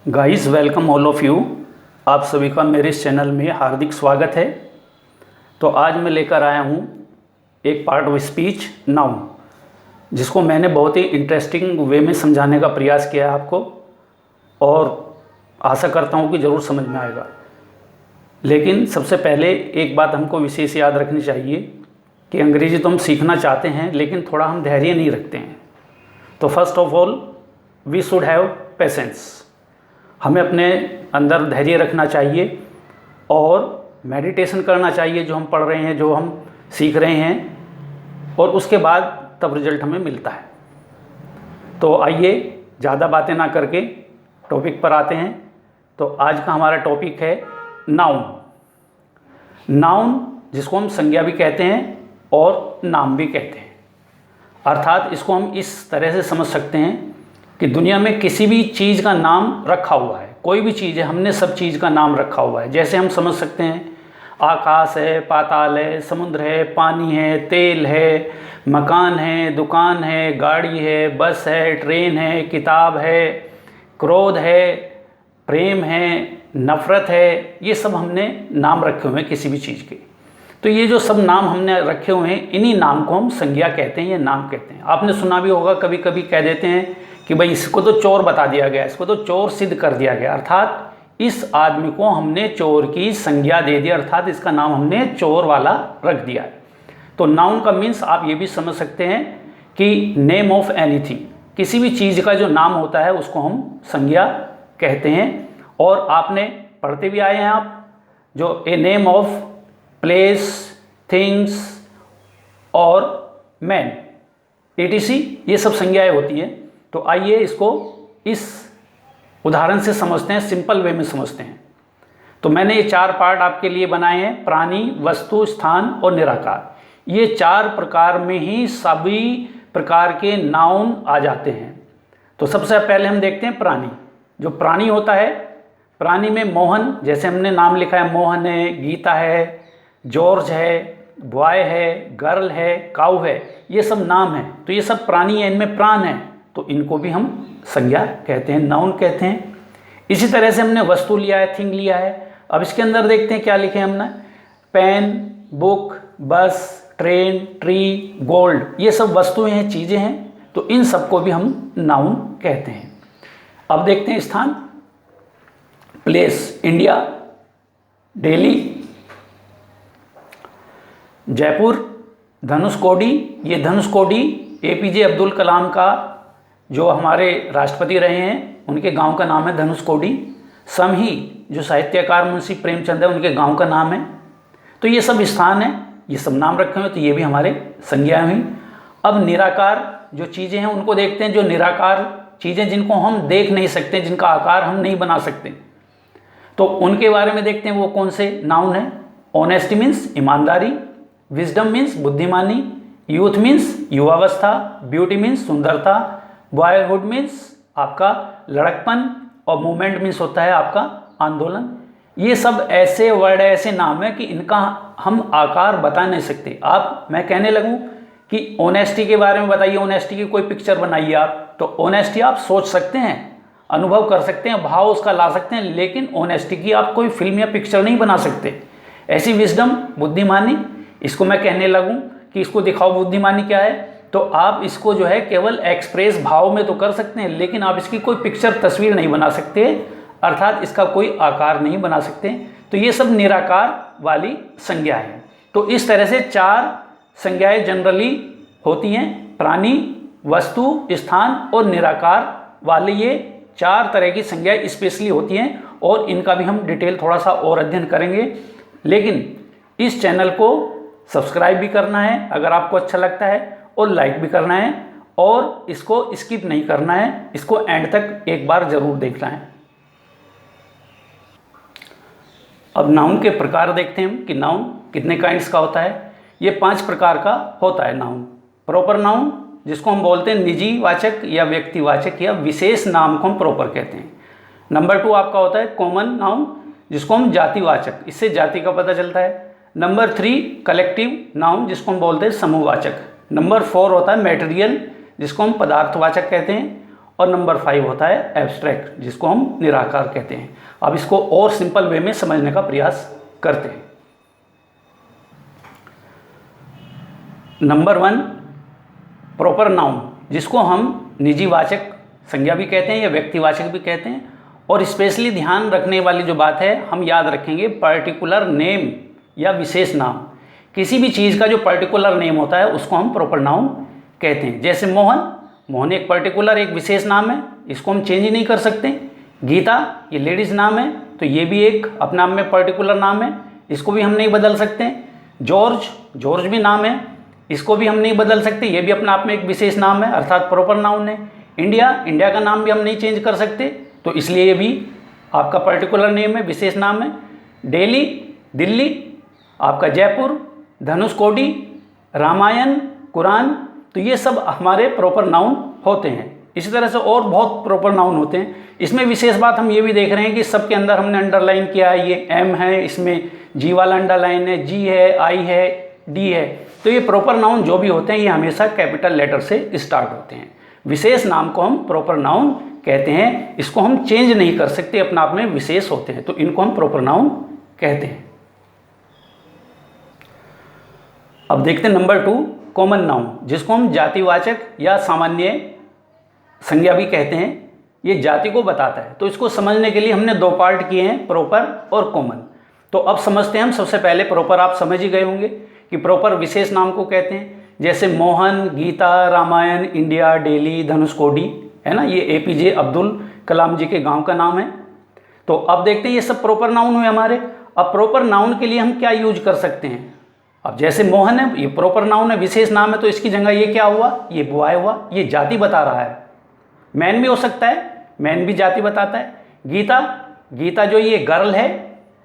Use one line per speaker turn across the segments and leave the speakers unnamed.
Guys welcome all of you. आप सभी का मेरे इस चैनल में हार्दिक स्वागत है। तो आज मैं लेकर आया हूँ एक पार्ट ऑफ स्पीच नाउन, जिसको मैंने बहुत ही इंटरेस्टिंग वे में समझाने का प्रयास किया है आपको, और आशा करता हूँ कि ज़रूर समझ में आएगा। लेकिन सबसे पहले एक बात हमको विशेष याद रखनी चाहिए कि अंग्रेज़ी तो हम सीखना चाहते हैं, लेकिन थोड़ा हम धैर्य नहीं रखते हैं। तो first of all we should have patience. हमें अपने अंदर धैर्य रखना चाहिए और मेडिटेशन करना चाहिए, जो हम पढ़ रहे हैं, जो हम सीख रहे हैं, और उसके बाद तब रिजल्ट हमें मिलता है। तो आइए ज़्यादा बातें ना करके टॉपिक पर आते हैं। तो आज का हमारा टॉपिक है नाउन। नाउन जिसको हम संज्ञा भी कहते हैं और नाम भी कहते हैं। अर्थात इसको हम इस तरह से समझ सकते हैं कि दुनिया में किसी भी चीज़ का नाम रखा हुआ है। कोई भी चीज़ है, हमने सब चीज़ का नाम रखा हुआ है। जैसे हम समझ सकते हैं आकाश है, पाताल है, समुद्र है, पानी है, तेल है, मकान है, दुकान है, गाड़ी है, बस है, ट्रेन है, किताब है, क्रोध है, प्रेम है, नफ़रत है। ये सब हमने नाम रखे हुए हैं किसी भी चीज़ के। तो ये जो सब नाम हमने रखे हुए हैं, इन्हीं नाम को हम संज्ञा कहते हैं या नाम कहते हैं। आपने सुना भी होगा, कभी कभी कह देते हैं कि भाई इसको तो चोर बता दिया गया, इसको तो चोर सिद्ध कर दिया गया। अर्थात इस आदमी को हमने चोर की संज्ञा दे दी, अर्थात इसका नाम हमने चोर वाला रख दिया है। तो नाउन का मीन्स आप ये भी समझ सकते हैं कि नेम ऑफ एनीथिंग। किसी भी चीज़ का जो नाम होता है उसको हम संज्ञा कहते हैं। और आपने पढ़ते भी आए हैं आप, जो a name of place, things और मैन, etc, ये सब संज्ञाएं होती हैं। तो आइए इसको इस उदाहरण से समझते हैं, सिंपल वे में समझते हैं। तो मैंने ये 4 पार्ट आपके लिए बनाए हैं: प्राणी, वस्तु, स्थान और निराकार। ये 4 प्रकार में ही सभी प्रकार के नाउन आ जाते हैं। तो सबसे पहले हम देखते हैं प्राणी। जो प्राणी होता है, प्राणी में मोहन, जैसे हमने नाम लिखा है, मोहन है, गीता है, जॉर्ज है, बॉय है, गर्ल है, काऊ है, ये सब नाम है। तो ये सब प्राणी है, इनमें प्राण है, तो इनको भी हम संज्ञा कहते हैं, नाउन कहते हैं। इसी तरह से हमने वस्तु लिया है, थिंग लिया है। अब इसके अंदर देखते हैं क्या लिखे हमने: पेन, बुक, बस, ट्रेन, ट्री, गोल्ड। ये सब वस्तुएं हैं, चीज़ें हैं, तो इन सबको भी हम नाउन कहते हैं। अब देखते हैं स्थान। Place, India, Delhi, Jaipur, Dhanushkodi. ये धनुषकोडी APJ अब्दुल कलाम का, जो हमारे राष्ट्रपति रहे हैं, उनके गांव का नाम है धनुषकोडी। समही, जो साहित्यकार मुंशी प्रेमचंद है, उनके गांव का नाम है। तो ये सब स्थान है, ये सब नाम रखे हुए, तो ये भी हमारे संज्ञा हुई। अब निराकार जो चीज़ें हैं उनको देखते हैं। जो निराकार चीज़ें, जिनको हम देख नहीं सकते, जिनका आकार हम नहीं बना सकते, तो उनके बारे में देखते हैं वो कौन से नाउन है। ऑनेस्टी मीन्स ईमानदारी, विजडम मीन्स बुद्धिमानी, यूथ मीन्स युवावस्था, ब्यूटी मीन्स सुंदरता, बॉयहुड मीन्स आपका लड़कपन, और मूवमेंट मीन्स होता है आपका आंदोलन। ये सब ऐसे वर्ड, ऐसे नाम है कि इनका हम आकार बता नहीं सकते। मैं कहने लगूं कि ऑनेस्टी के बारे में बताइए, ऑनेस्टी की कोई पिक्चर बनाइए आप, तो ऑनेस्टी आप सोच सकते हैं, अनुभव कर सकते हैं, भाव उसका ला सकते हैं, लेकिन ऑनेस्टी की आप कोई फिल्म या पिक्चर नहीं बना सकते। ऐसी विजडम, बुद्धिमानी, इसको मैं कहने लगूं कि इसको दिखाओ बुद्धिमानी क्या है, तो आप इसको जो है केवल एक्सप्रेस भाव में तो कर सकते हैं, लेकिन आप इसकी कोई पिक्चर, तस्वीर नहीं बना सकते, अर्थात इसका कोई आकार नहीं बना सकते। तो ये सब निराकार वाली संज्ञा है। तो इस तरह से 4 संज्ञाएं जनरली होती हैं: प्राणी, वस्तु, स्थान और निराकार वाले। ये 4 तरह की संज्ञाएं स्पेशली होती हैं, और इनका भी हम डिटेल थोड़ा सा और अध्ययन करेंगे। लेकिन इस चैनल को सब्सक्राइब भी करना है अगर आपको अच्छा लगता है, और लाइक भी करना है, और इसको स्किप नहीं करना है, इसको एंड तक एक बार जरूर देखना है। अब नाउन के प्रकार देखते हैं कि नाउन कितने काइंड्स का होता है। ये 5 प्रकार का होता है नाउन। प्रॉपर नाउन, जिसको हम बोलते हैं निजी वाचक या व्यक्तिवाचक या विशेष नाम को हम प्रॉपर कहते हैं। नंबर 2 आपका होता है कॉमन नाउन, जिसको हम जातिवाचक, इससे जाति का पता चलता है। नंबर 3 कलेक्टिव नाउन, जिसको हम बोलते हैं समूहवाचक। नंबर 4 होता है मटेरियल, जिसको हम पदार्थवाचक कहते हैं। और नंबर 5 होता है एब्स्ट्रैक्ट, जिसको हम निराकार कहते हैं। अब इसको और सिंपल वे में समझने का प्रयास करते हैं। नंबर 1 प्रॉपर नाउन, जिसको हम निजीवाचक संज्ञा भी कहते हैं या व्यक्तिवाचक भी कहते हैं। और स्पेशली ध्यान रखने वाली जो बात है, हम याद रखेंगे पर्टिकुलर नेम या विशेष नाम। किसी भी चीज़ का जो पर्टिकुलर नेम होता है उसको हम प्रॉपर नाउन कहते हैं। जैसे मोहन, मोहन एक पर्टिकुलर एक विशेष नाम है, इसको हम चेंज नहीं कर सकते। गीता ये लेडीज़ नाम है, तो ये भी एक अपने आप में पर्टिकुलर नाम है, इसको भी हम नहीं बदल सकते। जॉर्ज, जॉर्ज भी नाम है, इसको भी हम नहीं बदल सकते, ये भी अपने आप में एक विशेष नाम है अर्थात प्रॉपर नाउन है। इंडिया, इंडिया का नाम भी हम नहीं चेंज कर सकते, तो इसलिए ये भी आपका पर्टिकुलर नेम है, विशेष नाम है। दिल्ली, दिल्ली आपका जयपुर, धनुषकोडी, रामायण, कुरान, तो ये सब हमारे प्रॉपर नाउन होते हैं। इसी तरह से और बहुत प्रॉपर नाउन होते हैं। इसमें विशेष बात हम ये भी देख रहे हैं कि सबके अंदर हमने अंडरलाइन किया है, ये एम है, इसमें जी वाला अंडरलाइन है, जी है, आई है, डी है। तो ये प्रॉपर नाउन जो भी होते हैं ये हमेशा कैपिटल लेटर से स्टार्ट होते हैं। विशेष नाम को हम प्रॉपर नाउन कहते हैं, इसको हम चेंज नहीं कर सकते, अपने आप में विशेष होते हैं, तो इनको हम प्रॉपर नाउन कहते हैं। अब देखते हैं नंबर 2 कॉमन नाउन, जिसको हम जातिवाचक या सामान्य संज्ञा भी कहते हैं। ये जाति को बताता है, तो इसको समझने के लिए हमने 2 पार्ट किए हैं, प्रॉपर और कॉमन। तो अब समझते हैं हम। सबसे पहले प्रॉपर आप समझ ही गए होंगे कि प्रॉपर विशेष नाम को कहते हैं, जैसे मोहन, गीता, रामायण, इंडिया, दिल्ली, धनुषकोडी, है ना, ये एपीजे अब्दुल कलाम जी के गांव का नाम है। तो अब देखते हैं ये सब प्रॉपर नाउन हुए हमारे। अब प्रॉपर नाउन के लिए हम क्या यूज कर सकते हैं। अब जैसे मोहन है, ये प्रॉपर नाउन है, विशेष नाम है, तो इसकी जगह ये क्या हुआ, ये बॉय हुआ, ये जाति बता रहा है। मैन भी हो सकता है, मैन भी जाति बताता है। गीता, गीता जो ये गर्ल है,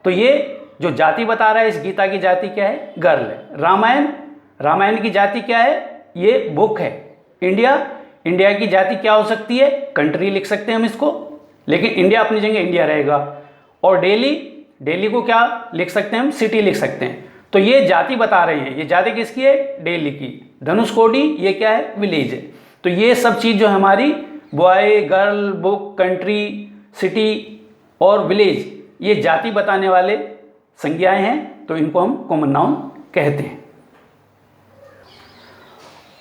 तो ये जो जाति बता रहा है, इस गीता की जाति क्या है, गर्ल है। रामायण, रामायण की जाति क्या है, ये बुक है। इंडिया, इंडिया की जाति क्या हो सकती है, कंट्री लिख सकते हैं हम इसको, लेकिन इंडिया अपनी जगह इंडिया रहेगा। और दिल्ली, दिल्ली को क्या लिख सकते हैं हम, सिटी लिख सकते हैं। तो ये जाति बता रहे हैं, ये जाति किसकी है, दिल्ली की। धनुषकोडी ये क्या है, विलेज है। तो ये सब चीज़ जो हमारी boy, girl, book, country, city और विलेज, ये जाति बताने वाले संज्ञाएं हैं, तो इनको हम कॉमन नाउन कहते हैं।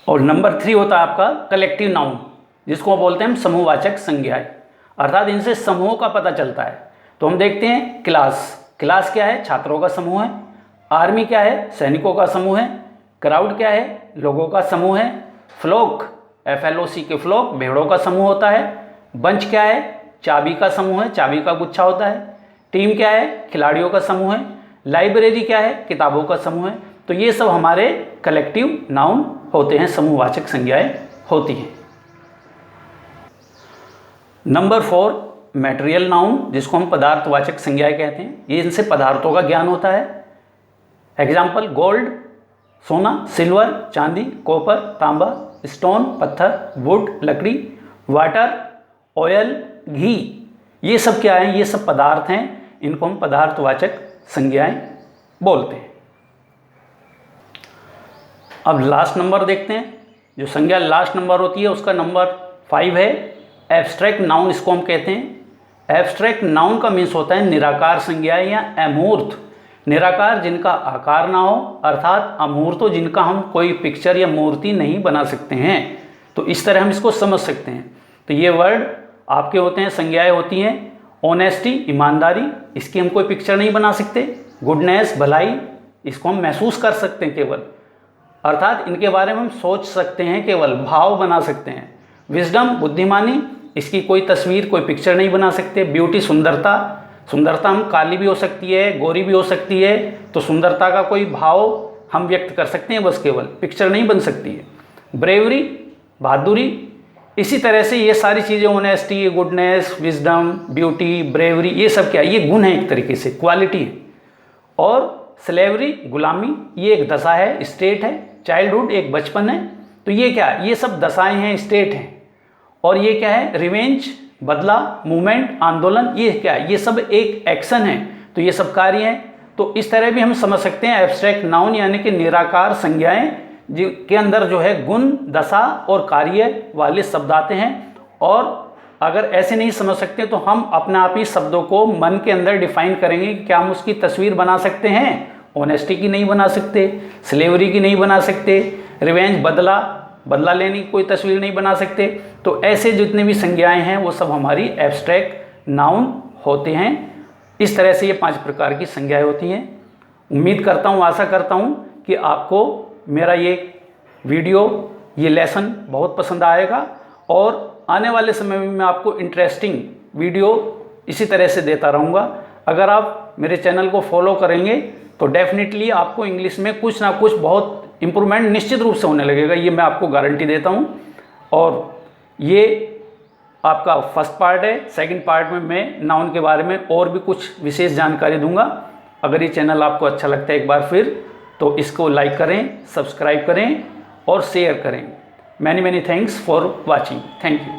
और नंबर 3 होता है आपका कलेक्टिव नाउन, जिसको बोलते हैं हम समूहवाचक संज्ञाएं, अर्थात इनसे समूहों का पता चलता है। तो हम देखते हैं क्लास, क्लास क्या है, छात्रों का समूह है। आर्मी क्या है, सैनिकों का समूह है। क्राउड क्या है, लोगों का समूह है। फ्लोक, FLOC के फ्लोक भेड़ों का समूह होता है। बंच क्या है, चाबी का समूह है, चाबी का गुच्छा होता है। टीम क्या है, खिलाड़ियों का समूह है। लाइब्रेरी क्या है, किताबों का समूह है। तो ये सब हमारे कलेक्टिव नाउन होते हैं, समूहवाचक संज्ञाएं होती हैं। नंबर 4 मटेरियल नाउन, जिसको हम पदार्थवाचक संज्ञाएं कहते हैं। ये इनसे पदार्थों का ज्ञान होता है। एग्जाम्पल, गोल्ड सोना, सिल्वर चांदी, कॉपर तांबा, स्टोन पत्थर, वुड लकड़ी, वाटर ऑयल घी, ये सब क्या है, ये सब पदार्थ हैं, इनको हम पदार्थवाचक संज्ञाएं बोलते हैं। अब लास्ट नंबर देखते हैं। जो संज्ञा लास्ट नंबर होती है उसका नंबर 5 है एब्स्ट्रैक्ट नाउन, इसको हम कहते हैं। एब्स्ट्रैक्ट नाउन का मीन्स होता है निराकार संज्ञाएं या अमूर्त। निराकार जिनका आकार ना हो, अर्थात अमूर्त हो, जिनका हम कोई पिक्चर या मूर्ति नहीं बना सकते हैं। तो इस तरह हम इसको समझ सकते हैं। तो ये वर्ड आपके होते हैं, संज्ञाएं होती हैं। ऑनेस्टी ईमानदारी, इसकी हम कोई पिक्चर नहीं बना सकते। गुडनेस भलाई, इसको हम महसूस कर सकते हैं केवल, अर्थात इनके बारे में हम सोच सकते हैं, केवल भाव बना सकते हैं। विजडम बुद्धिमानी, इसकी कोई तस्वीर कोई पिक्चर नहीं बना सकते। ब्यूटी सुंदरता, सुंदरता हम काली भी हो सकती है, गोरी भी हो सकती है, तो सुंदरता का कोई भाव हम व्यक्त कर सकते हैं, बस केवल पिक्चर नहीं बन सकती है। ब्रेवरी बहादुरी, इसी तरह से ये सारी चीज़ें honesty, goodness, wisdom, beauty, bravery, ये सब क्या है, ये गुण है, एक तरीके से क्वालिटी है। और स्लेवरी गुलामी, ये एक दशा है, स्टेट है। चाइल्डहुड एक बचपन है। तो ये क्या है, ये सब दशाएं हैं, स्टेट हैं। और ये क्या है, रिवेंज बदला, मूवमेंट आंदोलन, ये क्या है, ये सब एक एक्शन है। तो ये सब कार्य हैं। तो इस तरह भी हम समझ सकते हैं एब्स्ट्रैक्ट नाउन यानी कि निराकार संज्ञाएं जिनके अंदर जो है गुण, दशा और कार्य वाले शब्द आते हैं। और अगर ऐसे नहीं समझ सकते तो हम अपने आप ही शब्दों को मन के अंदर डिफाइन करेंगे कि क्या हम उसकी तस्वीर बना सकते हैं। ऑनेस्टी की नहीं बना सकते, स्लेवरी की नहीं बना सकते, रिवेंज बदला लेने की कोई तस्वीर नहीं बना सकते। तो ऐसे जितने भी संज्ञाएं हैं वो सब हमारी एब्स्ट्रैक्ट नाउन होते हैं। इस तरह से ये 5 प्रकार की संज्ञाएं होती हैं। उम्मीद करता हूँ, आशा करता हूँ कि आपको मेरा ये वीडियो, ये लेसन बहुत पसंद आएगा और आने वाले समय में मैं आपको इंटरेस्टिंग वीडियो इसी तरह से देता रहूँगा। अगर आप मेरे चैनल को फॉलो करेंगे तो डेफिनेटली आपको इंग्लिश में कुछ ना कुछ बहुत इम्प्रूवमेंट निश्चित रूप से होने लगेगा, ये मैं आपको गारंटी देता हूँ। और ये आपका फर्स्ट पार्ट है। सेकंड पार्ट में मैं नाउन के बारे में और भी कुछ विशेष जानकारी दूंगा। अगर ये चैनल आपको अच्छा लगता है एक बार फिर तो इसको लाइक करें, सब्सक्राइब करें और शेयर करें। Many thanks for watching. Thank you.